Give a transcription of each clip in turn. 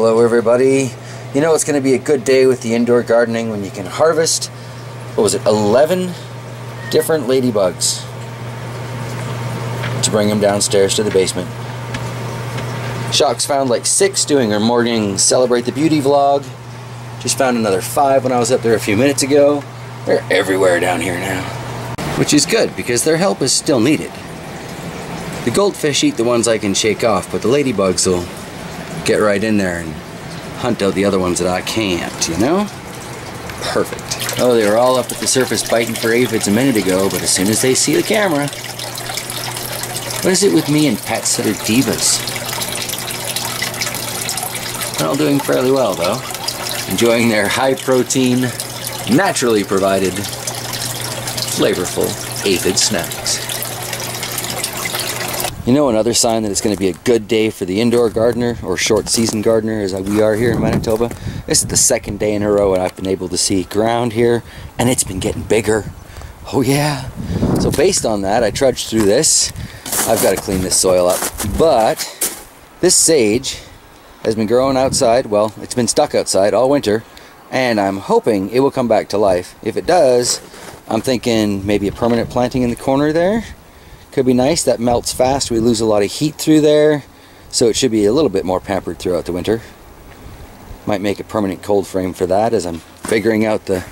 Hello everybody. You know it's going to be a good day with the indoor gardening when you can harvest, what was it, 11 different ladybugs to bring them downstairs to the basement. Chox found like 6 doing her morning Celebrate the Beauty vlog. Just found another 5 when I was up there a few minutes ago. They're everywhere down here now, which is good because their help is still needed. The goldfish eat the ones I can shake off, but the ladybugs will get right in there and hunt out the other ones that I can't, you know? Perfect. Oh, they were all up at the surface biting for aphids a minute ago, but as soon as they see the camera... What is it with me and pets that are divas? They're all doing fairly well, though. Enjoying their high-protein, naturally provided, flavorful aphid snacks. You know, another sign that it's going to be a good day for the indoor gardener or short season gardener, as we are here in Manitoba. This is the second day in a row and I've been able to see ground here, and it's been getting bigger. Oh yeah. So based on that, I trudged through this. I've got to clean this soil up. But this sage has been growing outside. Well, it's been stuck outside all winter, and I'm hoping it will come back to life. If it does, I'm thinking maybe a permanent planting in the corner there. Could be nice. That melts fast. We lose a lot of heat through there, so it should be a little bit more pampered throughout the winter. Might make a permanent cold frame for that, as I'm figuring out the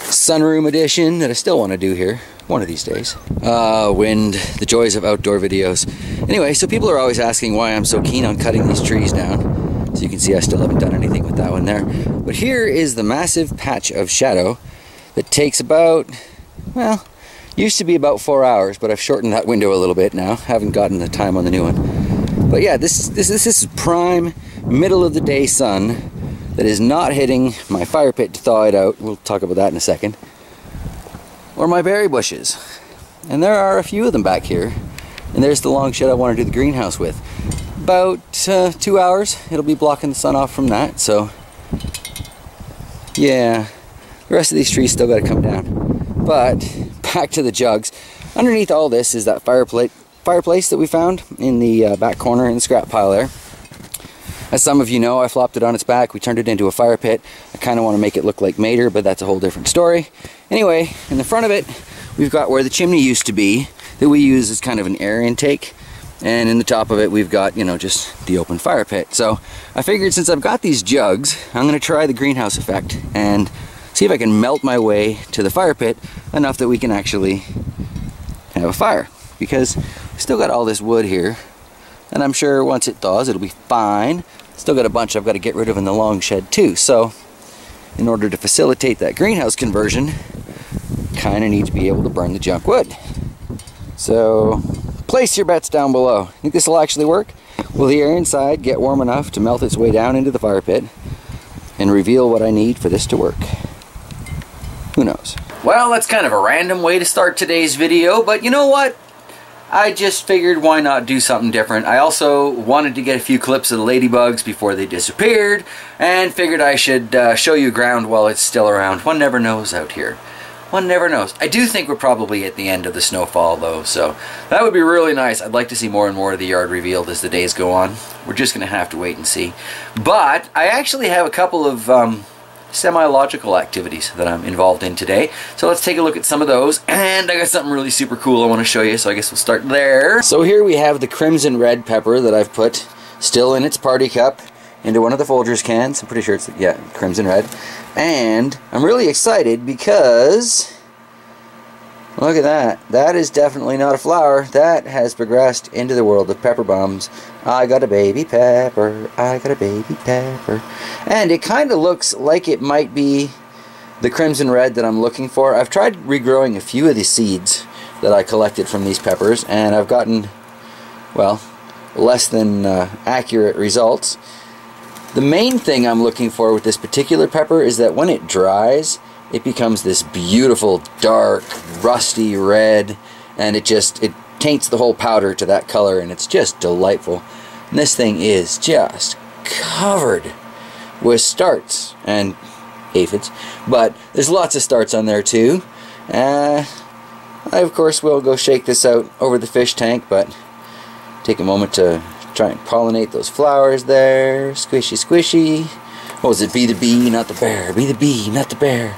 sunroom edition that I still want to do here one of these days. Wind, the joys of outdoor videos. Anyway, so people are always asking why I'm so keen on cutting these trees down. So you can see I still haven't done anything with that one there. But here is the massive patch of shadow that takes about, well, used to be about 4 hours, but I've shortened that window a little bit now. Haven't gotten the time on the new one. But yeah, this is prime middle of the day sun that is not hitting my fire pit to thaw it out. We'll talk about that in a second. Or my berry bushes. And there are a few of them back here. And there's the long shed I want to do the greenhouse with. About 2 hours, it'll be blocking the sun off from that. So yeah, the rest of these trees still got to come down. But back to the jugs. Underneath all this is that fireplace that we found in the back corner in the scrap pile there. As some of you know, I flopped it on its back. We turned it into a fire pit. I kind of want to make it look like Mater, but that's a whole different story. Anyway, in the front of it, we've got where the chimney used to be that we use as kind of an air intake. And in the top of it, we've got, you know, just the open fire pit. So I figured since I've got these jugs, I'm going to try the greenhouse effect and see if I can melt my way to the fire pit enough that we can actually have a fire. Because we still got all this wood here, and I'm sure once it thaws it'll be fine. Still got a bunch I've got to get rid of in the long shed too. So in order to facilitate that greenhouse conversion, kind of need to be able to burn the junk wood. So place your bets down below. Think this will actually work? Will the air inside get warm enough to melt its way down into the fire pit and reveal what I need for this to work? Who knows? Well, that's kind of a random way to start today's video, but you know what? I just figured why not do something different. I also wanted to get a few clips of the ladybugs before they disappeared, and figured I should show you ground while it's still around. One never knows out here. One never knows. I do think we're probably at the end of the snowfall though, so that would be really nice. I'd like to see more and more of the yard revealed as the days go on. We're just going to have to wait and see. But I actually have a couple of semi-logical activities that I'm involved in today. So let's take a look at some of those, and I got something really super cool I want to show you, so I guess we'll start there. So here we have the crimson red pepper that I've put still in its party cup into one of the Folgers cans. I'm pretty sure it's, yeah, crimson red. And I'm really excited because look at that. That is definitely not a flower. That has progressed into the world of pepper bombs. I got a baby pepper. I got a baby pepper. And it kind of looks like it might be the crimson red that I'm looking for. I've tried regrowing a few of the seeds that I collected from these peppers, and I've gotten, well, less than accurate results. The main thing I'm looking for with this particular pepper is that when it dries, it becomes this beautiful, dark, rusty red, and it taints the whole powder to that color, and it's just delightful. And this thing is just covered with starts and aphids, but there's lots of starts on there too. I of course will go shake this out over the fish tank, but take a moment to Try and pollinate those flowers there. Squishy, squishy. What was it? Be the bee, not the bear. Be the bee, not the bear.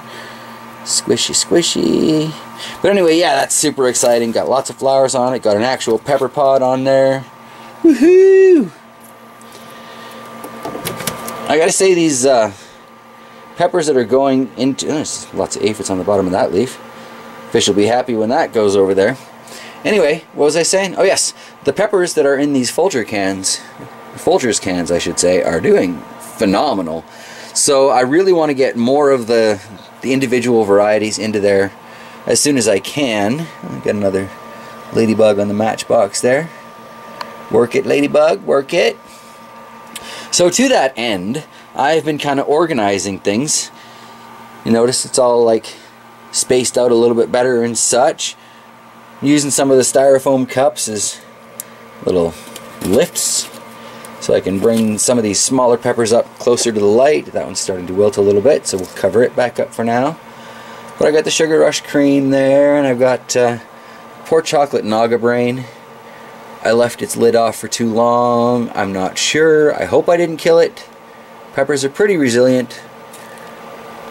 Squishy, squishy. But anyway, yeah, that's super exciting. Got lots of flowers on it. Got an actual pepper pod on there. Woohoo! I gotta say, these peppers that are going into... there's lots of aphids on the bottom of that leaf. Fish will be happy when that goes over there. Anyway, what was I saying? Oh yes, the peppers that are in these Folgers cans, I should say, are doing phenomenal. So I really want to get more of the individual varieties into there as soon as I can. I've got another ladybug on the matchbox there. Work it, ladybug, work it. So to that end, I've been kind of organizing things. You notice it's all like spaced out a little bit better and such. Using some of the styrofoam cups as little lifts so I can bring some of these smaller peppers up closer to the light. That one's starting to wilt a little bit, so we'll cover it back up for now. But I got the Sugar Rush cream there, and I've got poor chocolate Naga Brain. I left its lid off for too long. I'm not sure. I hope I didn't kill it. Peppers are pretty resilient,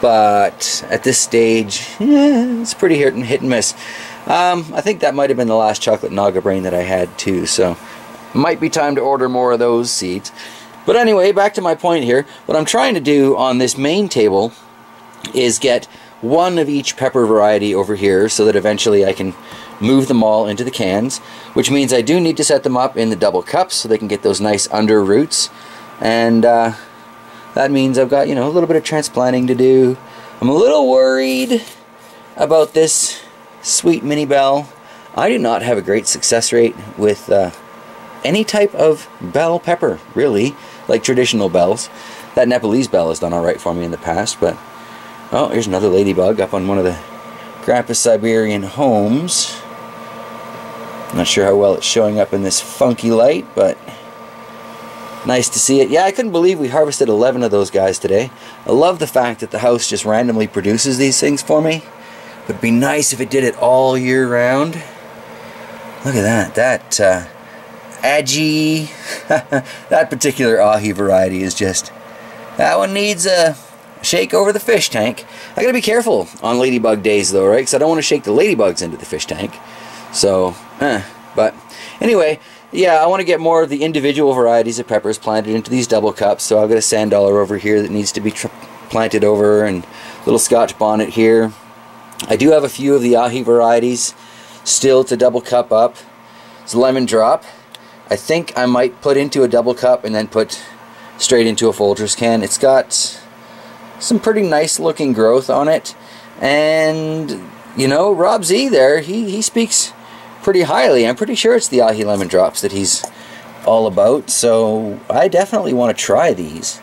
but at this stage, it's pretty hit and miss. I think that might have been the last chocolate Naga Brain that I had too, so might be time to order more of those seeds. But anyway, back to my point here. What I'm trying to do on this main table is get one of each pepper variety over here so that eventually I can move them all into the cans, which means I do need to set them up in the double cups so they can get those nice under roots. And that means I've got, you know, a little bit of transplanting to do. I'm a little worried about this sweet mini bell. I do not have a great success rate with any type of bell pepper, really, like traditional bells. That Nepalese bell has done alright for me in the past, but oh, here's another ladybug up on one of the Grandpa's Siberian homes. Not sure how well it's showing up in this funky light, but nice to see it. Yeah, I couldn't believe we harvested 11 of those guys today. I love the fact that the house just randomly produces these things for me. But it'd be nice if it did it all year round. Look at that. That Agi, that particular ahi variety is just... that one needs a shake over the fish tank. I gotta be careful on ladybug days though, right? Because I don't want to shake the ladybugs into the fish tank. So, but anyway, yeah, I want to get more of the individual varieties of peppers planted into these double cups. So I've got a sand dollar over here that needs to be planted over, and a little Scotch bonnet here. I do have a few of the ahi varieties still to double cup up. It's lemon drop. I think I might put into a double cup and then put straight into a Folgers can. It's got some pretty nice looking growth on it, and you know, Rob Z there, he speaks pretty highly. I'm pretty sure it's the ahi lemon drops that he's all about, so I definitely want to try these.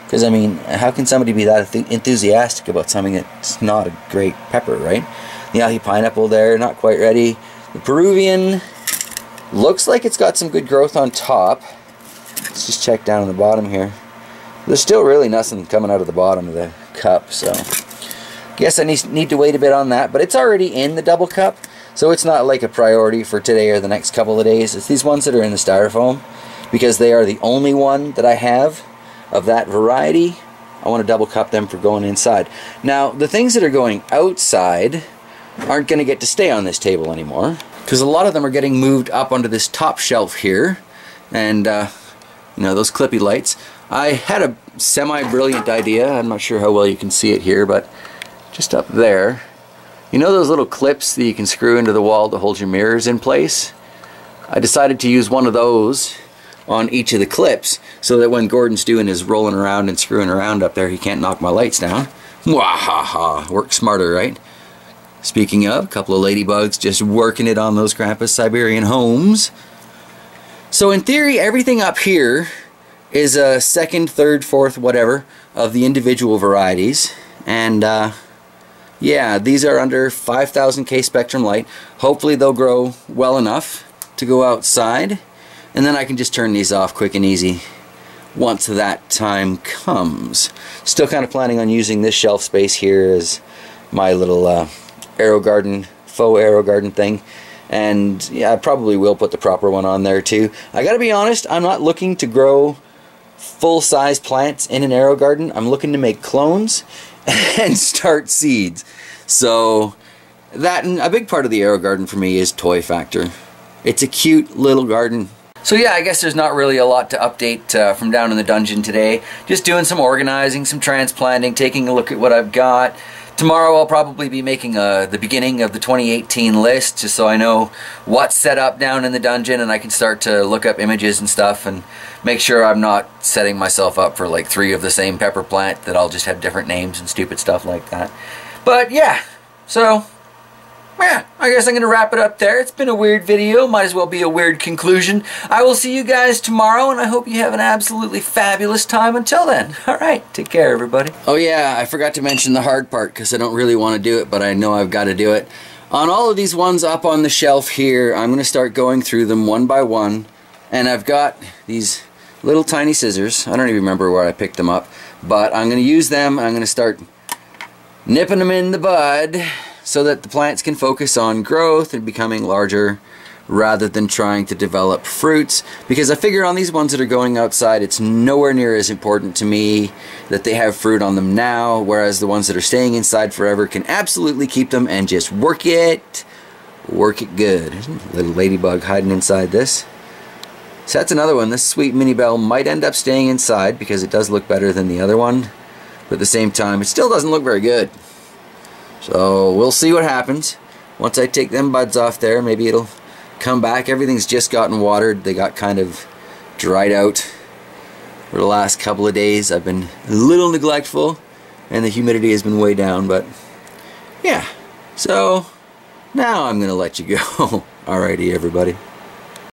Because, I mean, how can somebody be that enthusiastic about something that's not a great pepper, right? The ahi pineapple there, not quite ready. The Peruvian looks like it's got some good growth on top. Let's just check down on the bottom here. There's still really nothing coming out of the bottom of the cup, so guess I need to wait a bit on that. But it's already in the double cup, so it's not like a priority for today or the next couple of days. It's these ones that are in the styrofoam, because they are the only one that I have of that variety. I want to double cup them for going inside. Now, the things that are going outside aren't going to get to stay on this table anymore, because a lot of them are getting moved up onto this top shelf here, and you know, those clippy lights. I had a semi-brilliant idea. I'm not sure how well you can see it here, but just up there, you know those little clips that you can screw into the wall to hold your mirrors in place? I decided to use one of those on each of the clips so that when Gordon's doing his rolling around and screwing around up there, he can't knock my lights down. Mwahaha, work smarter, right? Speaking of, a couple of ladybugs just working it on those Grandpa's Siberian homes. So in theory, everything up here is a second, third, fourth, whatever of the individual varieties. And yeah, these are under 5000 K spectrum light. Hopefully they'll grow well enough to go outside, and then I can just turn these off quick and easy once that time comes. Still kind of planning on using this shelf space here as my little faux arrow garden thing. And yeah, I probably will put the proper one on there too. I gotta be honest, I'm not looking to grow full-size plants in an AeroGarden. I'm looking to make clones and start seeds. So that, and a big part of the AeroGarden for me is toy factor. It's a cute little garden. So yeah, I guess there's not really a lot to update from down in the dungeon today. Just doing some organizing, some transplanting, taking a look at what I've got. Tomorrow I'll probably be making the beginning of the 2018 list, just so I know what's set up down in the dungeon, and I can start to look up images and stuff and make sure I'm not setting myself up for like 3 of the same pepper plant that I'll just have different names and stupid stuff like that. But yeah, so yeah, I guess I'm going to wrap it up there. It's been a weird video. Might as well be a weird conclusion. I will see you guys tomorrow, and I hope you have an absolutely fabulous time until then. Alright, take care, everybody. Oh yeah, I forgot to mention the hard part because I don't really want to do it, but I know I've got to do it. On all of these ones up on the shelf here, I'm going to start going through them one by one. And I've got these little tiny scissors. I don't even remember where I picked them up. But I'm going to use them. I'm going to start nipping them in the bud, so that the plants can focus on growth and becoming larger rather than trying to develop fruits. Because I figure on these ones that are going outside, it's nowhere near as important to me that they have fruit on them now, whereas the ones that are staying inside forever can absolutely keep them and just work it good. There's a little ladybug hiding inside this. So that's another one. This sweet mini bell might end up staying inside because it does look better than the other one, but at the same time it still doesn't look very good. So we'll see what happens. Once I take them buds off there, maybe it'll come back. Everything's just gotten watered. They got kind of dried out for the last couple of days. I've been a little neglectful and the humidity has been way down, but yeah. So now I'm gonna let you go. Alrighty, everybody.